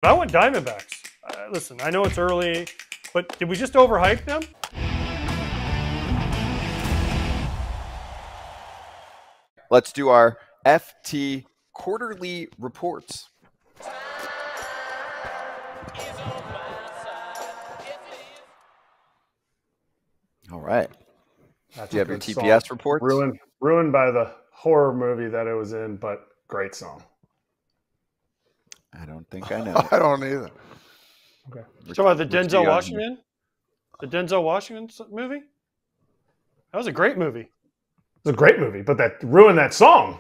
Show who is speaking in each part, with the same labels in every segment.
Speaker 1: I went Diamondbacks. Listen, I know it's early, but did we just overhype them?
Speaker 2: Let's do our FT quarterly reports. All right. Do you have your TPS
Speaker 3: song.
Speaker 2: reports?
Speaker 3: Ruined by the horror movie that it was in, but great song.
Speaker 2: I don't think I know.
Speaker 4: I don't either.
Speaker 3: Okay.
Speaker 1: So about the Denzel Washington? The Denzel Washington movie? That was a great movie.
Speaker 3: It was a great movie, but that ruined that song.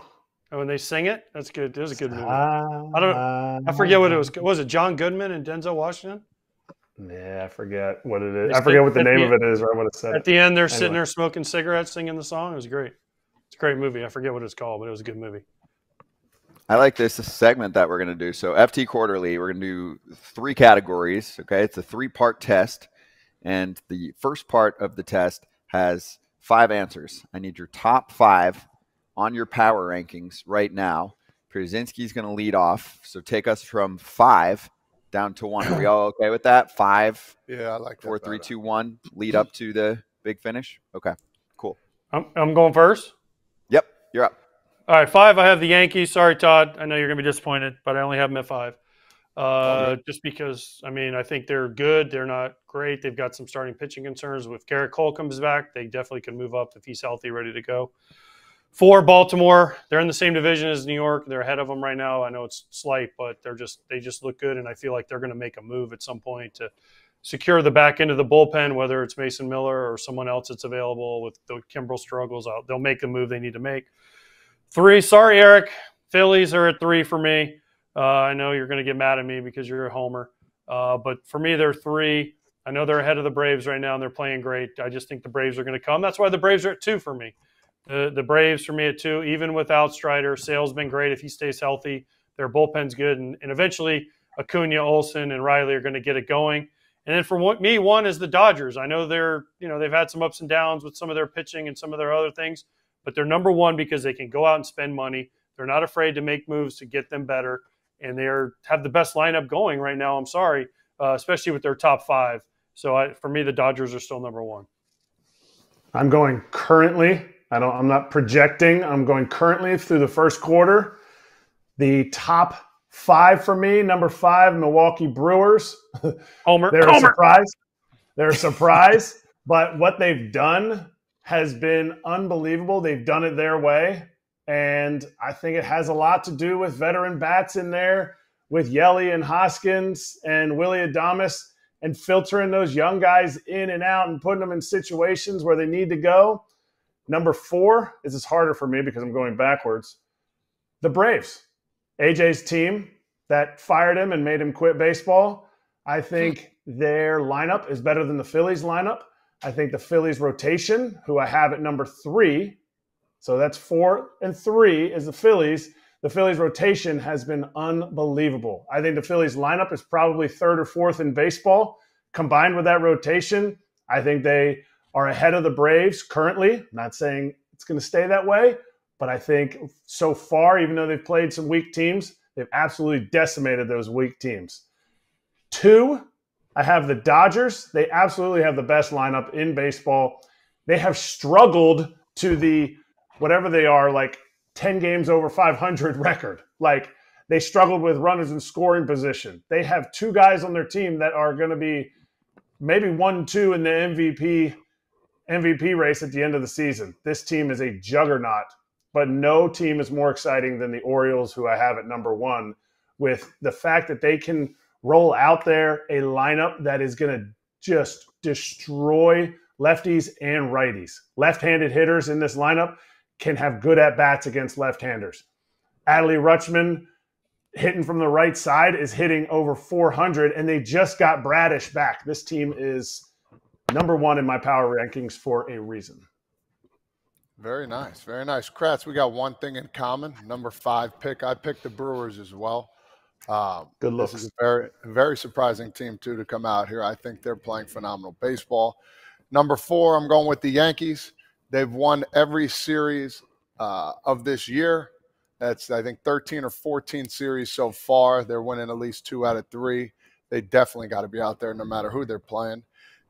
Speaker 1: And when they sing it, that's good. It was a good movie. I forget what it was. Was it John Goodman and Denzel Washington?
Speaker 3: Yeah, I forget what it is. I forget what the name of it is, or I would have said
Speaker 1: at the end, they're sitting there smoking cigarettes, singing the song. It was great. It's a great movie. I forget what it's called, but it was a good movie.
Speaker 2: I like this segment that we're going to do. So FT Quarterly, we're going to do 3 categories, okay? It's a 3-part test, and the first part of the test has 5 answers. I need your top 5 on your power rankings right now. Przinski's going to lead off, so take us from 5 down to 1. Are we all okay with that? 5?
Speaker 4: Yeah, I like that.
Speaker 2: 4, 3, 2, 1. Lead up to the big finish. Okay, cool.
Speaker 1: I'm going first?
Speaker 2: Yep, you're up.
Speaker 1: All right, 5, I have the Yankees. Sorry, Todd. I know you're going to be disappointed, but I only have them at 5. Just because, I mean, I think they're good. They're not great. They've got some starting pitching concerns. If Garrett Cole comes back, they definitely can move up if he's healthy, ready to go. 4, Baltimore. They're in the same division as New York. They're ahead of them right now. I know it's slight, but they just look good, and I feel like they're going to make a move at some point to secure the back end of the bullpen, whether it's Mason Miller or someone else that's available with the Kimbrel struggles out. They'll make the move they need to make. 3, sorry, Eric. Phillies are at 3 for me. I know you're going to get mad at me because you're a homer. But for me, they're 3. I know they're ahead of the Braves right now, and they're playing great. I just think the Braves are going to come. That's why the Braves are at 2 for me. The Braves for me at 2, even without Strider. Sale's been great if he stays healthy. Their bullpen's good. And eventually Acuna, Olsen, and Riley are going to get it going. And then for me, 1 is the Dodgers. I know they've had some ups and downs with some of their pitching and some of their other things. But they're number 1 because they can go out and spend money. They're not afraid to make moves to get them better. And they have the best lineup going right now, I'm sorry, especially with their top 5. So for me, the Dodgers are still number 1.
Speaker 3: I'm going currently. I'm not projecting. I'm going currently through the first quarter. The top 5 for me, number 5, Milwaukee Brewers.
Speaker 1: Homer.
Speaker 3: They're a surprise. They're a surprise. But what they've done has been unbelievable. They've done it their way. And I think it has a lot to do with veteran bats in there, with Yelly and Hoskins and Willie Adames, and filtering those young guys in and out and putting them in situations where they need to go. Number 4, this is harder for me because I'm going backwards. The Braves. AJ's team that fired him and made him quit baseball. I think their lineup is better than the Phillies lineup. I think the Phillies rotation, who I have at number 3, so that's 4 and 3 is the Phillies. The Phillies rotation has been unbelievable. I think the Phillies lineup is probably 3rd or 4th in baseball. Combined with that rotation, I think they are ahead of the Braves currently. I'm not saying it's going to stay that way, but I think so far, even though they've played some weak teams, they've absolutely decimated those weak teams. 2, I have the Dodgers. They absolutely have the best lineup in baseball. They have struggled to the, whatever they are, like 10 games over 500 record. Like they struggled with runners in scoring position. They have 2 guys on their team that are going to be maybe 1-2 in the MVP race at the end of the season. This team is a juggernaut, but no team is more exciting than the Orioles, who I have at number 1, with the fact that they can roll out there a lineup that is going to just destroy lefties and righties. Left-handed hitters in this lineup can have good at-bats against left-handers. Adley Rutschman, hitting from the right side, is hitting over 400, and they just got Bradish back. This team is number 1 in my power rankings for a reason.
Speaker 4: Very nice. Very nice. Kratz, we got one thing in common. Number 5 pick. I picked the Brewers as well.
Speaker 3: Good looks.
Speaker 4: This is a very surprising team, too, to come out here. I think they're playing phenomenal baseball. Number 4, I'm going with the Yankees. They've won every series of this year. That's, I think, 13 or 14 series so far. They're winning at least 2 out of 3. They definitely got to be out there no matter who they're playing.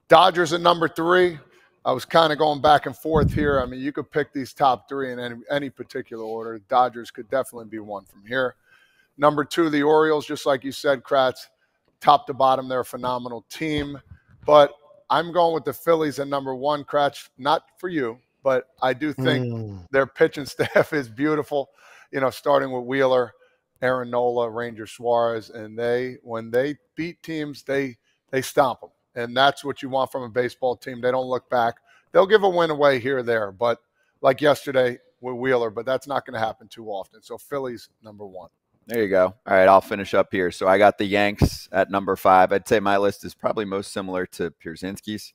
Speaker 4: Dodgers at number 3. I was kind of going back and forth here. I mean, you could pick these top 3 in any particular order. Dodgers could definitely be one from here. Number 2, the Orioles, just like you said, Kratz, top to bottom, they're a phenomenal team. But I'm going with the Phillies at number 1, Kratz, not for you, but I do think their pitching staff is beautiful. You know, starting with Wheeler, Aaron Nola, Ranger Suarez, and when they beat teams, they stomp them. And that's what you want from a baseball team. They don't look back. They'll give a win away here or there, but like yesterday with Wheeler, but that's not going to happen too often. So Phillies, number 1.
Speaker 2: There you go. All right, I'll finish up here. So I got the Yanks at number 5. I'd say my list is probably most similar to Pierzynski's,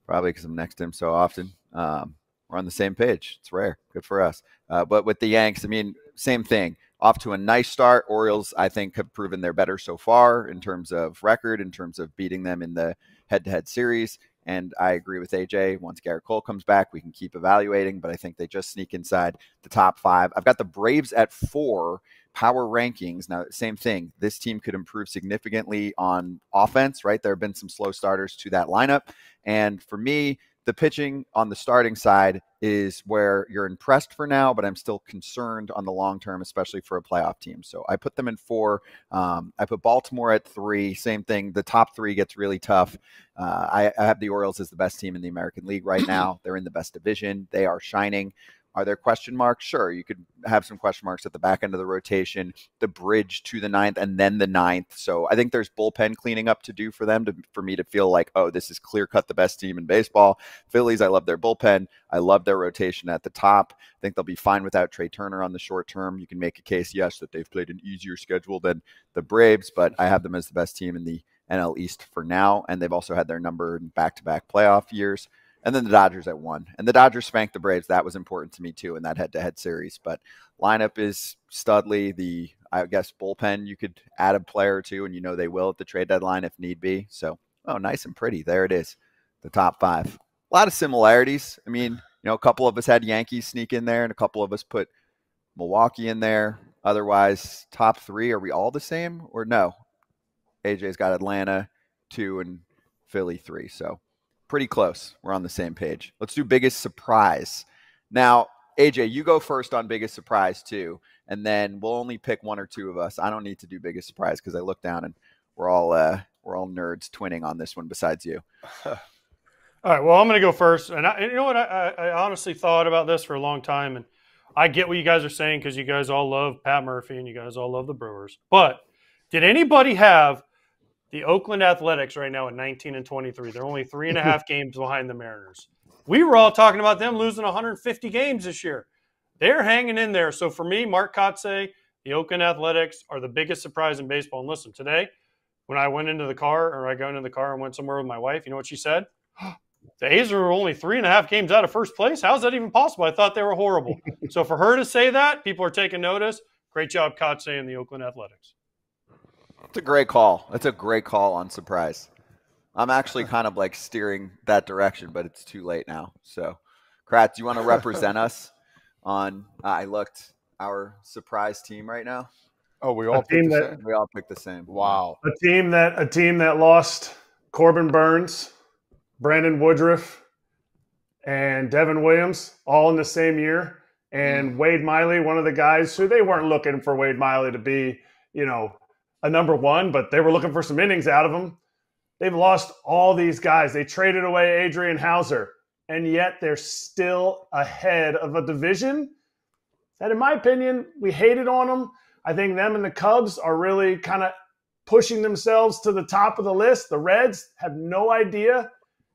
Speaker 2: probably because I'm next to him so often. We're on the same page. It's rare. Good for us. But with the Yanks, I mean, same thing. Off to a nice start. Orioles, I think, have proven they're better so far in terms of record, in terms of beating them in the head-to-head series. And I agree with AJ. Once Garrett Cole comes back, we can keep evaluating, but I think they just sneak inside the top 5. I've got the Braves at 4 power rankings. Now, same thing. This team could improve significantly on offense, right? There have been some slow starters to that lineup. And for me, the pitching on the starting side is where you're impressed for now, but I'm still concerned on the long term, especially for a playoff team. So I put them in 4. I put Baltimore at 3. Same thing. The top 3 gets really tough. I have the Orioles as the best team in the American League right now. They're in the best division. They are shining. Are there question marks? Sure, you could have some question marks at the back end of the rotation, the bridge to the 9th, and then the 9th. So I think there's bullpen cleaning up to do for them for me to feel like, oh, this is clear-cut the best team in baseball. Phillies, I love their bullpen. I love their rotation at the top. I think they'll be fine without Trey Turner on the short term. You can make a case, yes, that they've played an easier schedule than the Braves, but I have them as the best team in the NL East for now, and they've also had their number in back-to-back playoff years. And then the Dodgers at 1. And the Dodgers spanked the Braves. That was important to me, too, in that head-to-head series. But lineup is Studley. I guess, bullpen, you could add a player or two, and you know they will at the trade deadline if need be. So, oh, nice and pretty. There it is, the top 5. A lot of similarities. I mean, you know, a couple of us had Yankees sneak in there, and a couple of us put Milwaukee in there. Otherwise, top 3, are we all the same or no? AJ's got Atlanta 2 and Philly 3. So, pretty close. We're on the same page. Let's do biggest surprise. Now, AJ, you go first on biggest surprise too, and then we'll only pick 1 or 2 of us. I don't need to do biggest surprise because I look down and we're all nerds twinning on this one besides you.
Speaker 1: All right. Well, I'm going to go first, and you know what? I honestly thought about this for a long time, and I get what you guys are saying because you guys all love Pat Murphy and you guys all love the Brewers. But did anybody have the Oakland Athletics right now at 19 and 23? They're only 3.5 games behind the Mariners. We were all talking about them losing 150 games this year. They're hanging in there. So for me, Mark Kotsay, the Oakland Athletics are the biggest surprise in baseball. And listen, today, when I went into the car, or I got into the car and went somewhere with my wife, you know what she said? The A's are only 3.5 games out of first place. How's that even possible? I thought they were horrible. So for her to say that, people are taking notice. Great job, Kotsay and the Oakland Athletics.
Speaker 2: It's a great call. That's a great call on surprise. I'm actually kind of like steering that direction, but it's too late now. So, Kratz, do you want to represent us on I looked our surprise team right now?
Speaker 4: Oh, we all picked the same.
Speaker 2: We all picked the same.
Speaker 4: Wow.
Speaker 3: A team that lost Corbin Burns, Brandon Woodruff, and Devin Williams all in the same year. And Wade Miley, one of the guys who they weren't looking for Wade Miley to be, you know, a number 1, but they were looking for some innings out of him. They've lost all these guys. They traded away Adrian Hauser, and yet they're still ahead of a division that, in my opinion, we hated on them. I think them and the Cubs are really kind of pushing themselves to the top of the list. The Reds have no idea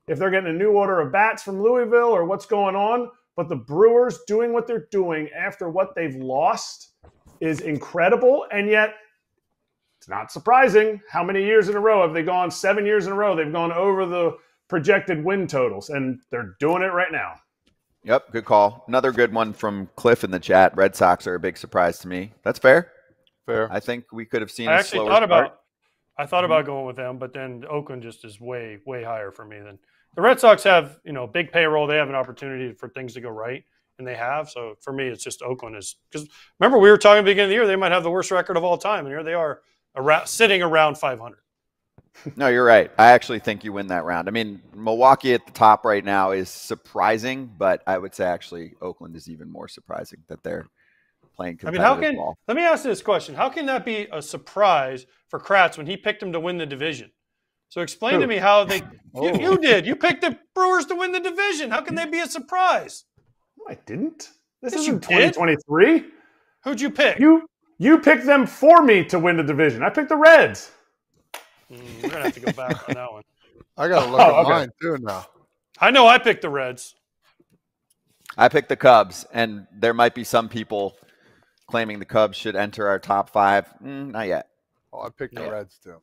Speaker 3: if they're getting a new order of bats from Louisville or what's going on, but the Brewers doing what they're doing after what they've lost is incredible, and yet it's not surprising. How many years in a row have they gone? 7 years in a row. They've gone over the projected win totals, and they're doing it right now.
Speaker 2: Yep, good call. Another good one from Cliff in the chat. Red Sox are a big surprise to me. That's fair.
Speaker 4: Fair.
Speaker 2: I think we could have seen
Speaker 1: I
Speaker 2: a
Speaker 1: actually
Speaker 2: slower
Speaker 1: thought
Speaker 2: start.
Speaker 1: I thought about going with them, but then Oakland just is way, way higher for me than the Red Sox have, you know, big payroll. They have an opportunity for things to go right. and they have. So for me, it's just Oakland is because remember we were talking at the beginning of the year they might have the worst record of all time, and here they are sitting around 500.
Speaker 2: No, you're right. I actually think you win that round. I mean, Milwaukee at the top right now is surprising, but I would say actually Oakland is even more surprising that they're playing competitive ball.
Speaker 1: Let me ask you this question. How can that be a surprise for Kratz when he picked him to win the division? So explain to me how they you did. You picked the Brewers to win the division. How can they be a surprise?
Speaker 3: No, I didn't. This
Speaker 1: Yes,
Speaker 3: isn't 2023.
Speaker 1: Who'd you pick?
Speaker 3: You picked them for me to win the division. I picked the Reds.
Speaker 1: We're gonna have to go back on that one.
Speaker 4: I gotta look at mine too now.
Speaker 1: I know I picked the Reds.
Speaker 2: I picked the Cubs, and there might be some people claiming the Cubs should enter our top 5. Not yet.
Speaker 4: Oh, I picked the Reds too.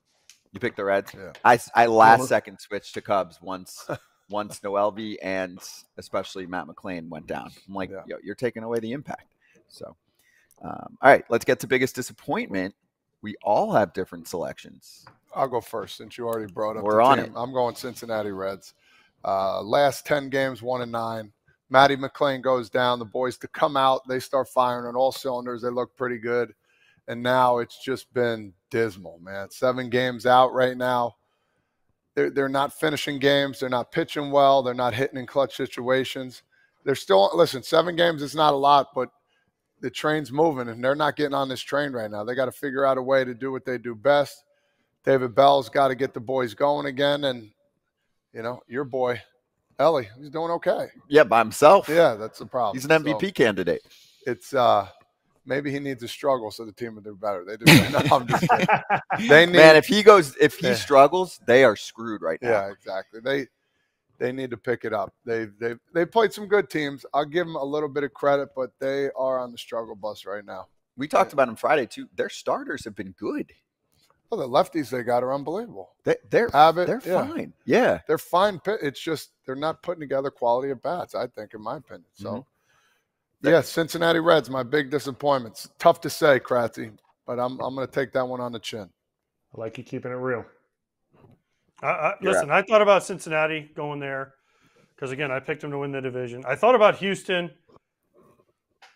Speaker 2: You picked the Reds?
Speaker 4: Yeah.
Speaker 2: I last second switched to Cubs once Noelvi and especially Matt McClain went down. I'm like, yo, you're taking away the impact. So, all right, let's get to biggest disappointment. We all have different selections.
Speaker 4: I'll go first since you already brought up
Speaker 2: We're on it.
Speaker 4: I'm going Cincinnati Reds. Last 10 games, 1-9. Matty McClain goes down. The boys to come out, they start firing on all cylinders. They look pretty good. And now it's just been dismal, man. 7 games out right now. They're not finishing games. They're not pitching well. They're not hitting in clutch situations. They're still – listen, 7 games is not a lot, but the train's moving, and they're not getting on this train right now. They got to figure out a way to do what they do best. David Bell's got to get the boys going again. And, you know, your boy, Ellie, he's doing okay.
Speaker 2: Yeah, by himself.
Speaker 4: Yeah, that's the problem.
Speaker 2: He's an MVP candidate.
Speaker 4: It's maybe he needs to struggle so the team will do better. They do. No, I'm just kidding.
Speaker 2: Man, if he struggles, they are screwed right now.
Speaker 4: Yeah, exactly. They need to pick it up. They played some good teams. I'll give them a little bit of credit, but they are on the struggle bus right now.
Speaker 2: We talked about them Friday too. Their starters have been good.
Speaker 4: Well, the lefties they got are unbelievable.
Speaker 2: They're fine. Yeah,
Speaker 4: they're fine. It's just they're not putting together quality at bats, I think, in my opinion. So, Cincinnati Reds, my big disappointments. Tough to say, Kratzy, but I'm going to take that one on the chin.
Speaker 3: I like you keeping it real.
Speaker 1: Listen, I thought about Cincinnati going there because, again, I picked them to win the division. I thought about Houston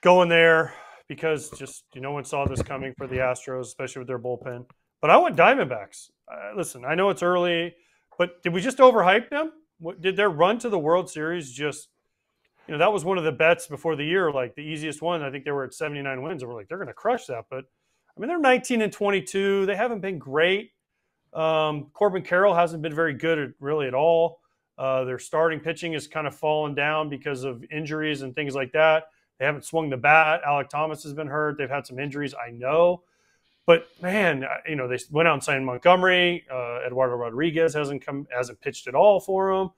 Speaker 1: going there because just no one saw this coming for the Astros, especially with their bullpen. But I went Diamondbacks. Listen, I know it's early, but did we just overhype them? Did their run to the World Series just – that was one of the bets before the year, like the easiest one. I think they were at 79 wins, and we're like, they're going to crush that. But, I mean, they're 19-22. They haven't been great. Corbin Carroll hasn't been very good really at all. Their starting pitching has kind of fallen down because of injuries and things like that. They haven't swung the bat. Alec Thomas has been hurt. They've had some injuries, I know. But, man, they went out and signed Montgomery. Eduardo Rodriguez hasn't pitched at all for them.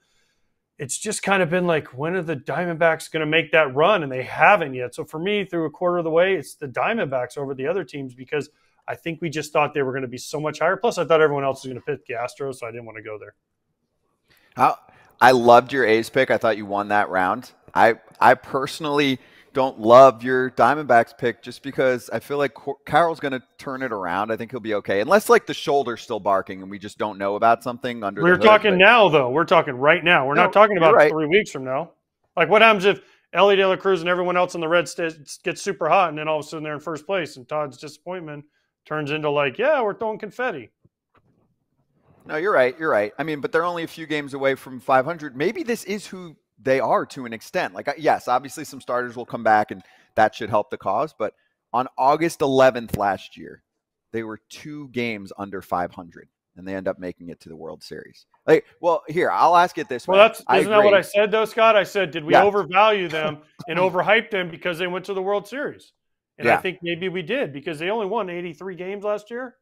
Speaker 1: It's just kind of been like, when are the Diamondbacks going to make that run? And they haven't yet. So, for me, through a quarter of the way, it's the Diamondbacks over the other teams because I think we just thought they were going to be so much higher. Plus, I thought everyone else was going to pick the Astros, so I didn't want to go there.
Speaker 2: I loved your A's pick. I thought you won that round. I personally don't love your Diamondbacks pick just because I feel like Carroll's going to turn it around. I think he'll be okay. Unless, like, the shoulder's still barking and we just don't know about something under the hood.
Speaker 1: We're talking now, though. We're talking right now. We're not talking about 3 weeks from now. Like, what happens if Ellie De La Cruz and everyone else in the Reds gets super hot and then all of a sudden they're in first place and Todd's disappointment turns into like, yeah, we're throwing confetti.
Speaker 2: No, you're right. You're right. I mean, but they're only a few games away from 500. Maybe this is who they are to an extent. Like, yes, obviously some starters will come back and that should help the cause. But on August 11th last year, they were 2 games under 500 and they end up making it to the World Series. Like, well, here, I'll ask it this way.
Speaker 1: Well, isn't that what I said though, Scott? I said, did we overvalue them and overhype them because they went to the World Series? And I think maybe we did because they only won 83 games last year,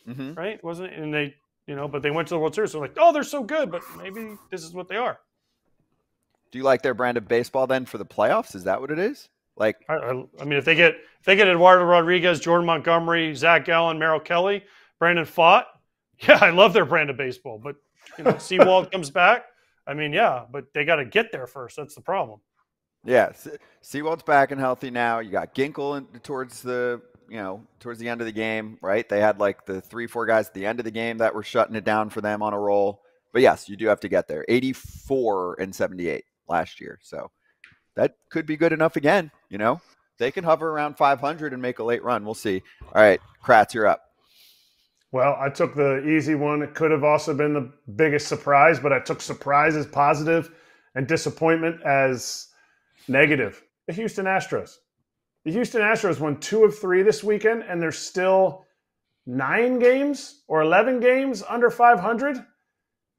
Speaker 1: right? Wasn't it? And they, but they went to the World Series. So like, oh, they're so good, but maybe this is what they are.
Speaker 2: Do you like their brand of baseball then for the playoffs? Is that what it is? Like,
Speaker 1: I mean, if they get Eduardo Rodriguez, Jordan Montgomery, Zach Gallen, Merrill Kelly, Brandon Pfaadt, yeah, I love their brand of baseball. But Seawald comes back. I mean, yeah, but they got to get there first. That's the problem.
Speaker 2: Yeah, Seawald's back and healthy now. You got Ginkel towards the end of the game, right? They had like the 3-4 guys at the end of the game that were shutting it down for them on a roll. But yes, you do have to get there. 84 and 78 last year. So that could be good enough again. You know, they can hover around 500 and make a late run. We'll see. All right, Kratz, you're up.
Speaker 3: Well, I took the easy one. It could have also been the biggest surprise, but I took surprise as positive and disappointment as negative. The Houston Astros. The Houston Astros won 2 of 3 this weekend, and they're still 9 games or 11 games under 500.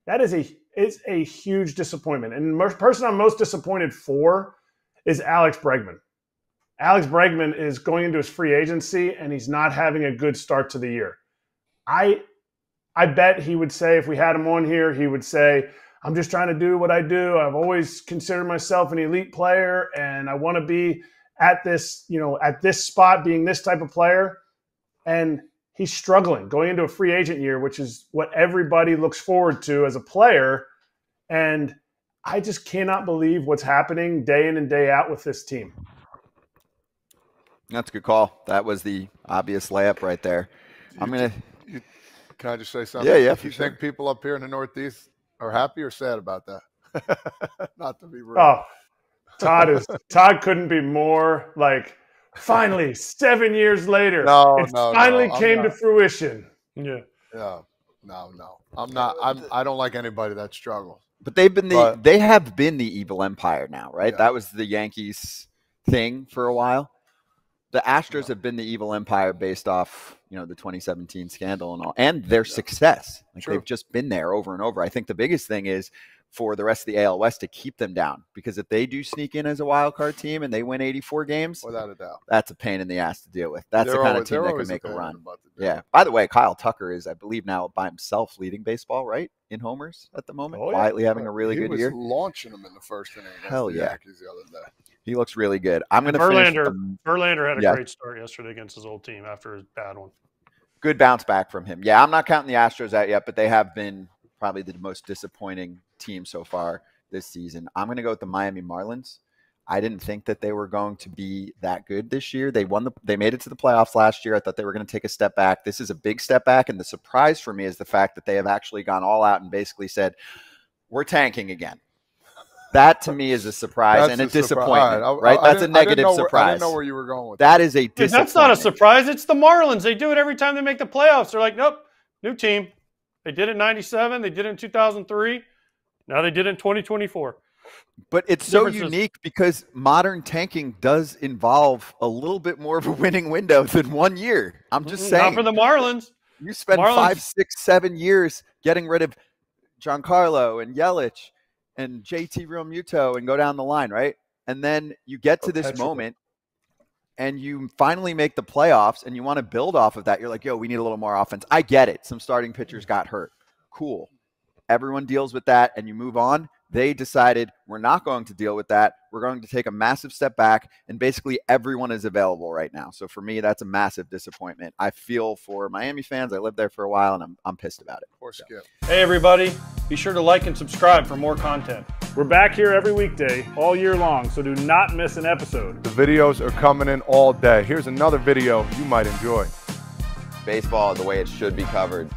Speaker 3: That is a huge disappointment. And the person I'm most disappointed for is Alex Bregman. Alex Bregman is going into his free agency, and he's not having a good start to the year. I bet he would say, if we had him on here, he would say, I'm just trying to do what I do. I've always considered myself an elite player, and I want to be at this, at this spot, being this type of player. And he's struggling going into a free agent year, which is what everybody looks forward to as a player. And I just cannot believe what's happening day in and day out with this team.
Speaker 2: That's a good call. That was the obvious layup right there.
Speaker 4: Can I just say something?
Speaker 2: Yeah.
Speaker 4: You think people up here in the Northeast are happy or sad about that? Not to be rude.
Speaker 3: Oh, Todd couldn't be more like, finally, 7 years later, it finally came to fruition.
Speaker 1: Yeah.
Speaker 4: No. I'm not. I don't like anybody that struggles.
Speaker 2: But they have been the evil empire now, right? Yeah. That was the Yankees thing for a while. The Astros have been the evil empire based off, the 2017 scandal and all, and their success. They've just been there over and over. I think the biggest thing is for the rest of the AL West to keep them down, because if they do sneak in as a wild card team and they win 84 games,
Speaker 4: without a doubt,
Speaker 2: that's a pain in the ass to deal with. That's the kind of team that can make a run. Yeah. By the way, Kyle Tucker is, I believe, now by himself leading baseball, right, in homers at the moment, quietly having a really good year.
Speaker 4: He was launching them in the first inning against the Yankees the other day.
Speaker 2: He looks really good. I'm going to
Speaker 1: Verlander had a great start yesterday against his old team after his bad one.
Speaker 2: Good bounce back from him. Yeah, I'm not counting the Astros out yet, but they have been probably the most disappointing team so far this season. I'm going to go with the Miami Marlins. I didn't think that they were going to be that good this year. They made it to the playoffs last year. I thought they were going to take a step back. This is a big step back, and the surprise for me is the fact that they have actually gone all out and basically said, we're tanking again. That to me is a surprise and a disappointment, right? That's a negative surprise.
Speaker 4: I didn't know where you were going with
Speaker 2: that. Is a disappointment.
Speaker 1: That's not a surprise. It's the Marlins. They do it every time they make the playoffs. They're like, nope, new team. They did it in 97. They did it in 2003. Now they did it in 2024.
Speaker 2: But it's so unique because modern tanking does involve a little bit more of a winning window than 1 year. I'm just saying.
Speaker 1: Not for the Marlins.
Speaker 2: You spend 5, 6, 7 years getting rid of Giancarlo and Yelich and JT Realmuto and go down the line, right? And then you get to this moment and you finally make the playoffs and you want to build off of that. You're like, yo, we need a little more offense. I get it. Some starting pitchers got hurt. Cool. Everyone deals with that and you move on. They decided we're not going to deal with that. We're going to take a massive step back, and basically everyone is available right now. So for me, that's a massive disappointment. I feel for Miami fans. I lived there for a while, and I'm pissed about it.
Speaker 1: Hey, everybody. Be sure to like and subscribe for more content.
Speaker 3: We're back here every weekday, all year long, so do not miss an episode.
Speaker 4: The videos are coming in all day. Here's another video you might enjoy.
Speaker 2: Baseball the way it should be covered.